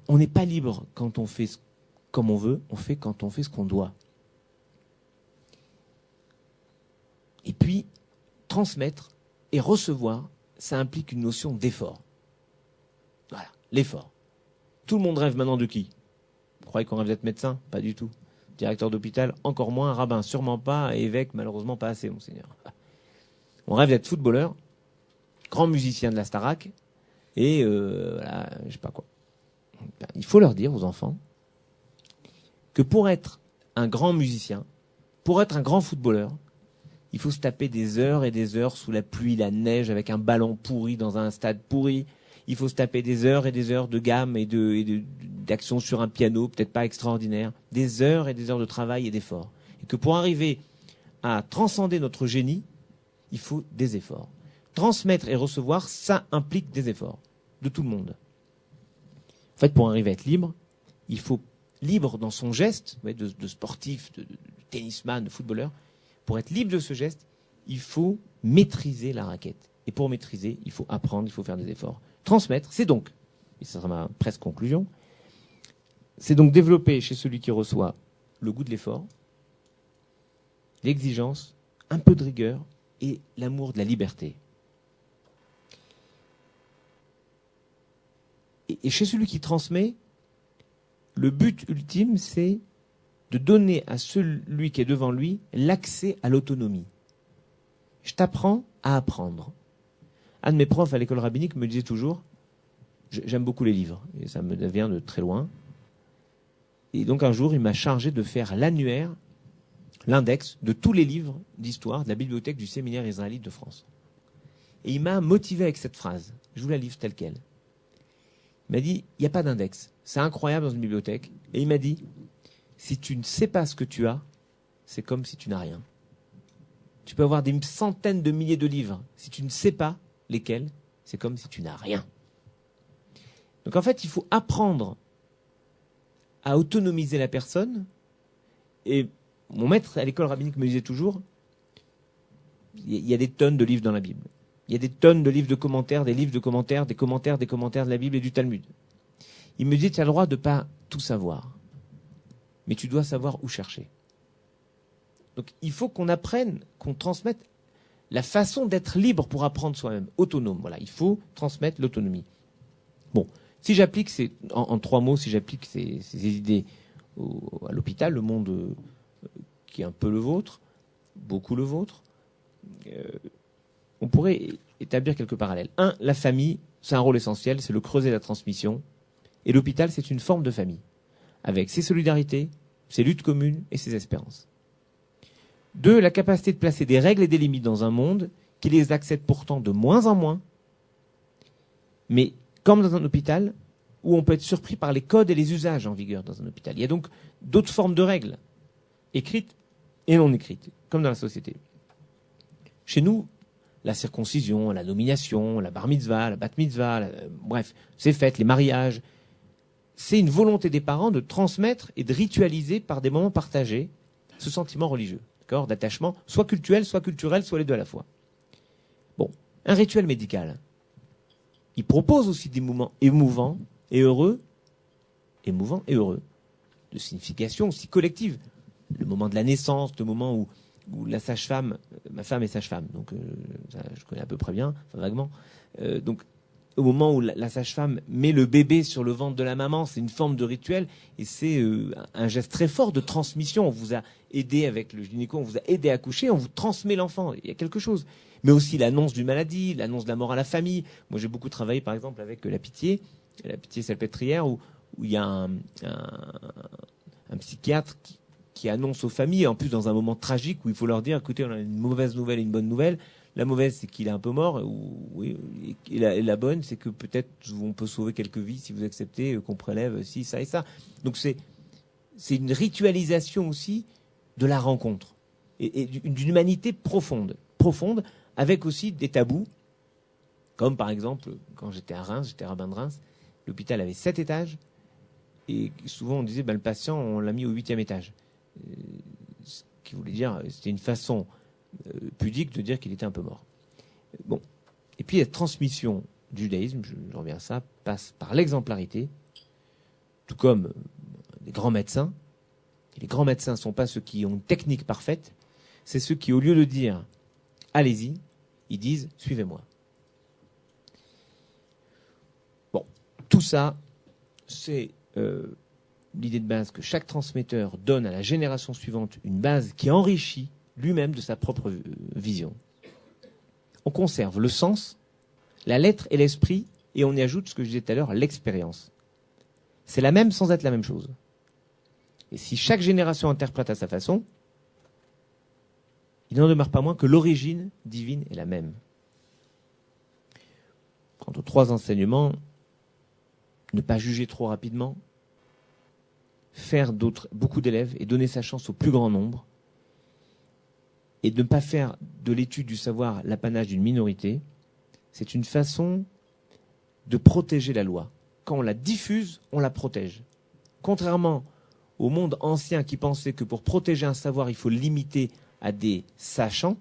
On n'est pas libre quand on fait comme on veut. On fait quand on fait ce qu'on doit. Et puis, transmettre et recevoir, ça implique une notion d'effort. Voilà, l'effort. Tout le monde rêve maintenant de qui? Vous croyez qu'on rêve d'être médecin? Pas du tout. Directeur d'hôpital, encore moins. Rabbin, sûrement pas. Évêque, malheureusement pas assez, monseigneur. On rêve d'être footballeur, grand musicien de la Starac, et voilà, je sais pas quoi. Il faut leur dire aux enfants que pour être un grand musicien, pour être un grand footballeur, il faut se taper des heures et des heures sous la pluie, la neige, avec un ballon pourri dans un stade pourri. Il faut se taper des heures et des heures de gamme et d'action sur un piano, peut-être pas extraordinaire. Des heures et des heures de travail et d'efforts. Et que pour arriver à transcender notre génie, il faut des efforts. Transmettre et recevoir, ça implique des efforts. De tout le monde. En fait, pour arriver à être libre, il faut libre dans son geste, de sportif, de tennisman, de footballeur. Pour être libre de ce geste, il faut maîtriser la raquette. Et pour maîtriser, il faut apprendre, il faut faire des efforts. Transmettre, c'est donc, et ça sera ma presque conclusion, c'est donc développer chez celui qui reçoit le goût de l'effort, l'exigence, un peu de rigueur et l'amour de la liberté. Et chez celui qui transmet, le but ultime, c'est de donner à celui qui est devant lui l'accès à l'autonomie. Je t'apprends à apprendre. Un de mes profs à l'école rabbinique me disait toujours, j'aime beaucoup les livres, et ça me vient de très loin. Et donc un jour, il m'a chargé de faire l'annuaire, l'index de tous les livres d'histoire de la bibliothèque du séminaire israélite de France. Et il m'a motivé avec cette phrase. Je vous la livre telle quelle. Il m'a dit, il n'y a pas d'index. C'est incroyable dans une bibliothèque. Et il m'a dit, si tu ne sais pas ce que tu as, c'est comme si tu n'as rien. Tu peux avoir des centaines de milliers de livres. Si tu ne sais pas lesquels, c'est comme si tu n'as rien. Donc en fait, il faut apprendre à autonomiser la personne. Et mon maître à l'école rabbinique me disait toujours, il y a des tonnes de livres dans la Bible. Il y a des tonnes de livres de commentaires, des livres de commentaires, des commentaires de la Bible et du Talmud. Il me dit, tu as le droit de ne pas tout savoir. Mais tu dois savoir où chercher. Donc il faut qu'on apprenne, qu'on transmette la façon d'être libre pour apprendre soi-même, autonome. Voilà, il faut transmettre l'autonomie. Bon, si j'applique, en 3 mots, si j'applique ces idées à l'hôpital, le monde qui est un peu le vôtre, beaucoup le vôtre, on pourrait établir quelques parallèles. 1, la famille, c'est un rôle essentiel, c'est le creuset de la transmission. Et l'hôpital, c'est une forme de famille, avec ses solidarités, ses luttes communes et ses espérances. 2, la capacité de placer des règles et des limites dans un monde qui les accepte pourtant de moins en moins, mais comme dans un hôpital, où on peut être surpris par les codes et les usages en vigueur dans un hôpital. Il y a donc d'autres formes de règles, écrites et non écrites, comme dans la société. Chez nous, la circoncision, la nomination, la bar mitzvah, la bat mitzvah, bref, ces fêtes, les mariages, c'est une volonté des parents de transmettre et de ritualiser par des moments partagés ce sentiment religieux, d'accord, d'attachement, soit cultuel, soit culturel, soit les deux à la fois. Bon, un rituel médical, il propose aussi des moments émouvants et heureux, de signification aussi collective. Le moment de la naissance, le moment où la sage-femme, ma femme est sage-femme, donc ça, je connais à peu près bien, enfin vaguement. Donc au moment où la sage-femme met le bébé sur le ventre de la maman, c'est une forme de rituel et c'est un geste très fort de transmission. On vous a aidé avec le gynéco, on vous a aidé à coucher, on vous transmet l'enfant. Il y a quelque chose. Mais aussi l'annonce d'une maladie, l'annonce de la mort à la famille. Moi, j'ai beaucoup travaillé, par exemple, avec la Pitié Salpêtrière, où il y a un psychiatre qui annonce aux familles, en plus dans un moment tragique où il faut leur dire, écoutez, on a une mauvaise nouvelle et une bonne nouvelle. La mauvaise, c'est qu'il est un peu mort, et la bonne, c'est que peut-être on peut sauver quelques vies si vous acceptez qu'on prélève ci, ça et ça. Donc c'est une ritualisation aussi de la rencontre et d'une humanité profonde, avec aussi des tabous, comme par exemple quand j'étais à Reims, j'étais rabbin de Reims, l'hôpital avait 7 étages. Et souvent, on disait, le patient, on l'a mis au 8e étage. Ce qui voulait dire, c'était une façon pudique de dire qu'il était un peu mort. Bon. Et puis, la transmission du judaïsme, je reviens à ça, passe par l'exemplarité, tout comme les grands médecins. Et les grands médecins ne sont pas ceux qui ont une technique parfaite, c'est ceux qui, au lieu de dire « allez-y », ils disent « suivez-moi ». Bon, tout ça, c'est l'idée de base que chaque transmetteur donne à la génération suivante une base qui enrichit lui-même de sa propre vision. On conserve le sens, la lettre et l'esprit, et on y ajoute ce que je disais tout à l'heure, l'expérience. C'est la même sans être la même chose. Et si chaque génération interprète à sa façon, il n'en demeure pas moins que l'origine divine est la même. Quant aux 3 enseignements, ne pas juger trop rapidement, faire beaucoup d'élèves et donner sa chance au plus grand nombre, et de ne pas faire de l'étude du savoir l'apanage d'une minorité, c'est une façon de protéger la loi. Quand on la diffuse, on la protège. Contrairement au monde ancien qui pensait que pour protéger un savoir, il faut le limiter à des sachants,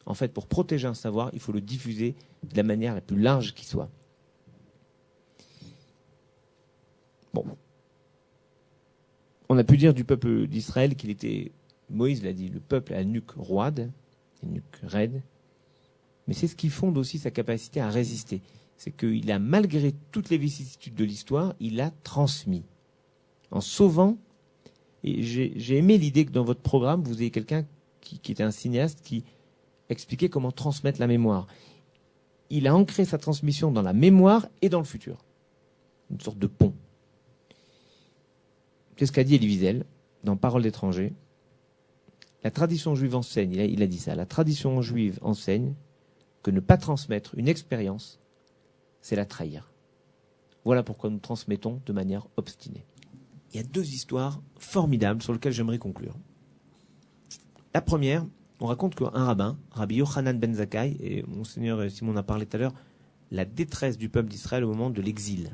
en fait, pour protéger un savoir, il faut le diffuser de la manière la plus large qui soit. Bon. On a pu dire du peuple d'Israël qu'il était, Moïse l'a dit, le peuple à la nuque roide, la nuque raide, mais c'est ce qui fonde aussi sa capacité à résister. C'est qu'il a, malgré toutes les vicissitudes de l'histoire, il a transmis. En sauvant, et j'ai aimé l'idée que dans votre programme, vous ayez quelqu'un qui était un cinéaste qui expliquait comment transmettre la mémoire. Il a ancré sa transmission dans la mémoire et dans le futur. Une sorte de pont. C'est ce qu'a dit Elie Wiesel dans Paroles d'étrangers. La tradition juive enseigne, il a dit ça, la tradition juive enseigne que ne pas transmettre une expérience, c'est la trahir. Voilà pourquoi nous transmettons de manière obstinée. Il y a 2 histoires formidables sur lesquelles j'aimerais conclure. La première, on raconte qu'un rabbin, Rabbi Yochanan ben Zakkai, et Monseigneur Simon en a parlé tout à l'heure, la détresse du peuple d'Israël au moment de l'exil.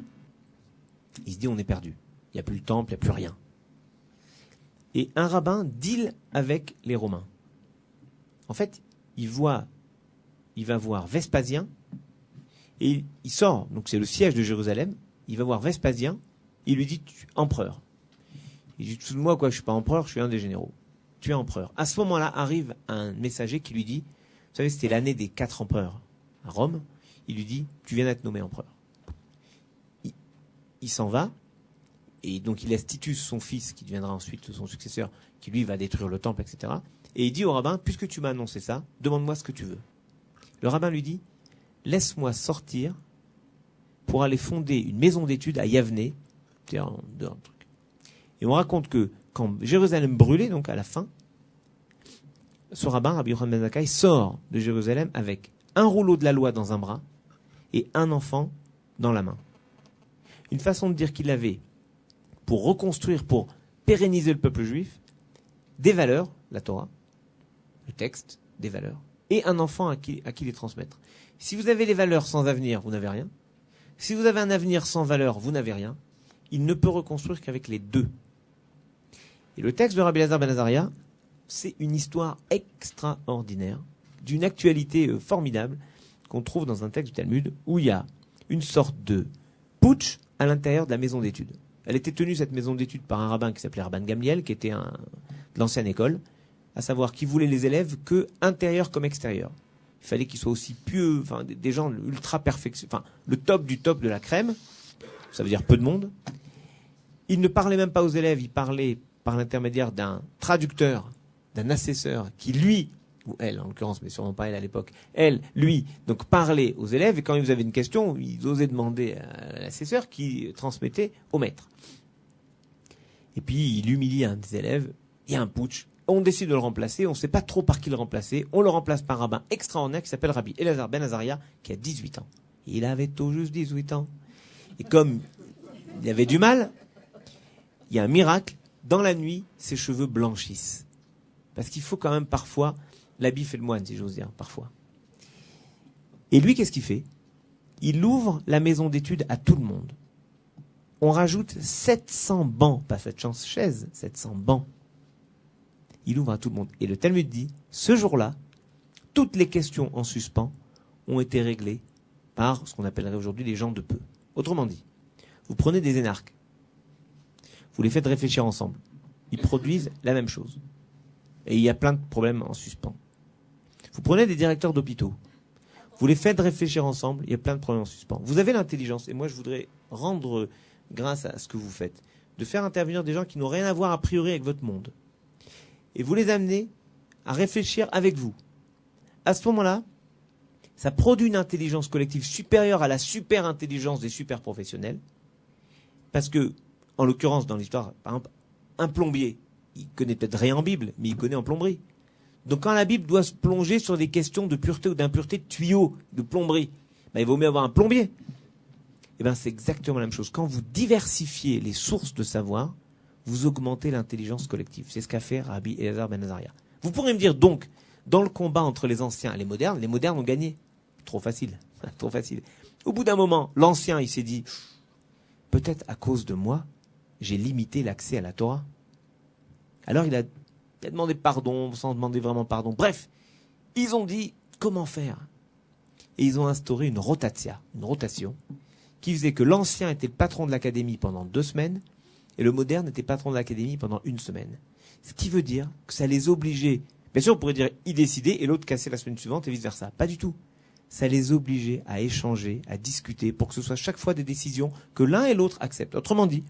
Il se dit, on est perdu. Il n'y a plus le temple, il n'y a plus rien. Et un rabbin deal avec les Romains. En fait, il va voir Vespasien, et il sort, donc c'est le siège de Jérusalem, il va voir Vespasien, il lui dit, empereur. Il dit, tout de moi, quoi, je ne suis pas empereur, je suis un des généraux. Tu es empereur. À ce moment-là, arrive un messager qui lui dit, vous savez, c'était l'année des 4 empereurs à Rome, il lui dit, tu viens d'être nommé empereur. Il s'en va, et donc il laisse Titus, son fils, qui deviendra ensuite son successeur, qui lui va détruire le temple, etc. Et il dit au rabbin, puisque tu m'as annoncé ça, demande-moi ce que tu veux. Le rabbin lui dit, laisse-moi sortir pour aller fonder une maison d'études à Yavne. C'est un truc. Et on raconte que quand Jérusalem brûlait, donc à la fin, ce rabbin, Rabbi Yochanan ben Zakkai, sort de Jérusalem avec un rouleau de la loi dans un bras et un enfant dans la main. Une façon de dire qu'il avait, pour reconstruire, pour pérenniser le peuple juif, des valeurs, la Torah, le texte, des valeurs, et un enfant à qui les transmettre. Si vous avez les valeurs sans avenir, vous n'avez rien. Si vous avez un avenir sans valeur, vous n'avez rien. Il ne peut reconstruire qu'avec les 2. Et le texte de Rabbi Elazar ben Azaria, c'est une histoire extraordinaire, d'une actualité formidable, qu'on trouve dans un texte du Talmud, où il y a une sorte de putsch à l'intérieur de la maison d'études. Elle était tenue, cette maison d'études, par un rabbin qui s'appelait Rabban Gamliel, qui était de l'ancienne école, à savoir qu'il voulait les élèves que intérieurs comme extérieurs. Il fallait qu'ils soient aussi pieux, enfin des gens ultra perfectionnés, enfin le top du top de la crème, ça veut dire peu de monde. Il ne parlait même pas aux élèves, il parlait par l'intermédiaire d'un traducteur, d'un assesseur, qui lui, ou elle en l'occurrence, mais sûrement pas elle à l'époque, elle, lui, donc parlait aux élèves, et quand ils avaient une question, ils osaient demander à l'assesseur qui transmettait au maître. Et puis il humilie un des élèves, il y a un putsch, on décide de le remplacer, on ne sait pas trop par qui le remplacer, on le remplace par un rabbin extraordinaire qui s'appelle Rabbi Elazar ben Azaria, qui a 18 ans. Il avait tout juste 18 ans. Et comme il avait du mal, il y a un miracle, dans la nuit, ses cheveux blanchissent. Parce qu'il faut quand même parfois, l'habit fait le moine, si j'ose dire, parfois. Et lui, qu'est-ce qu'il fait? Il ouvre la maison d'études à tout le monde. on rajoute 700 bancs, pas 700 chaises, 700 bancs. Il ouvre à tout le monde. Et le Talmud dit, ce jour-là, toutes les questions en suspens ont été réglées par ce qu'on appellerait aujourd'hui les gens de peu. Autrement dit, vous prenez des énarques, vous les faites réfléchir ensemble. Ils produisent la même chose. Et il y a plein de problèmes en suspens. Vous prenez des directeurs d'hôpitaux, vous les faites réfléchir ensemble, il y a plein de problèmes en suspens. Vous avez l'intelligence, et moi je voudrais rendre grâce à ce que vous faites, de faire intervenir des gens qui n'ont rien à voir a priori avec votre monde. Et vous les amenez à réfléchir avec vous. À ce moment-là, ça produit une intelligence collective supérieure à la super intelligence des super professionnels. Parce que, en l'occurrence, dans l'histoire, par exemple, un plombier, il connaît peut-être rien en Bible, mais il connaît en plomberie. Donc quand la Bible doit se plonger sur des questions de pureté ou d'impureté de tuyaux, de plomberie, il vaut mieux avoir un plombier. C'est exactement la même chose. Quand vous diversifiez les sources de savoir, vous augmentez l'intelligence collective. C'est ce qu'a fait Rabbi Elazar ben Azaria. Vous pourrez me dire donc, dans le combat entre les anciens et les modernes ont gagné. Trop facile. Trop facile. Au bout d'un moment, l'ancien, il s'est dit, peut-être à cause de moi, j'ai limité l'accès à la Torah. Alors il a demandé pardon, sans demander vraiment pardon. Bref, ils ont dit, comment faire? Et ils ont instauré une rotation, qui faisait que l'ancien était le patron de l'académie pendant 2 semaines, et le moderne était patron de l'académie pendant 1 semaine. Ce qui veut dire que ça les obligeait. Bien sûr, on pourrait dire, ils décidaient, et l'autre cassait la semaine suivante, et vice-versa. Pas du tout. Ça les obligeait à échanger, à discuter, pour que ce soit chaque fois des décisions que l'un et l'autre acceptent. Autrement dit,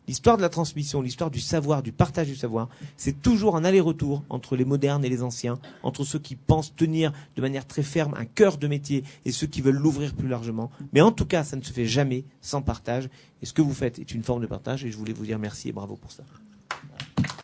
l'histoire de la transmission, l'histoire du savoir, du partage du savoir, c'est toujours un aller-retour entre les modernes et les anciens, entre ceux qui pensent tenir de manière très ferme un cœur de métier et ceux qui veulent l'ouvrir plus largement. Mais en tout cas, ça ne se fait jamais sans partage. Et ce que vous faites est une forme de partage et je voulais vous dire merci et bravo pour ça.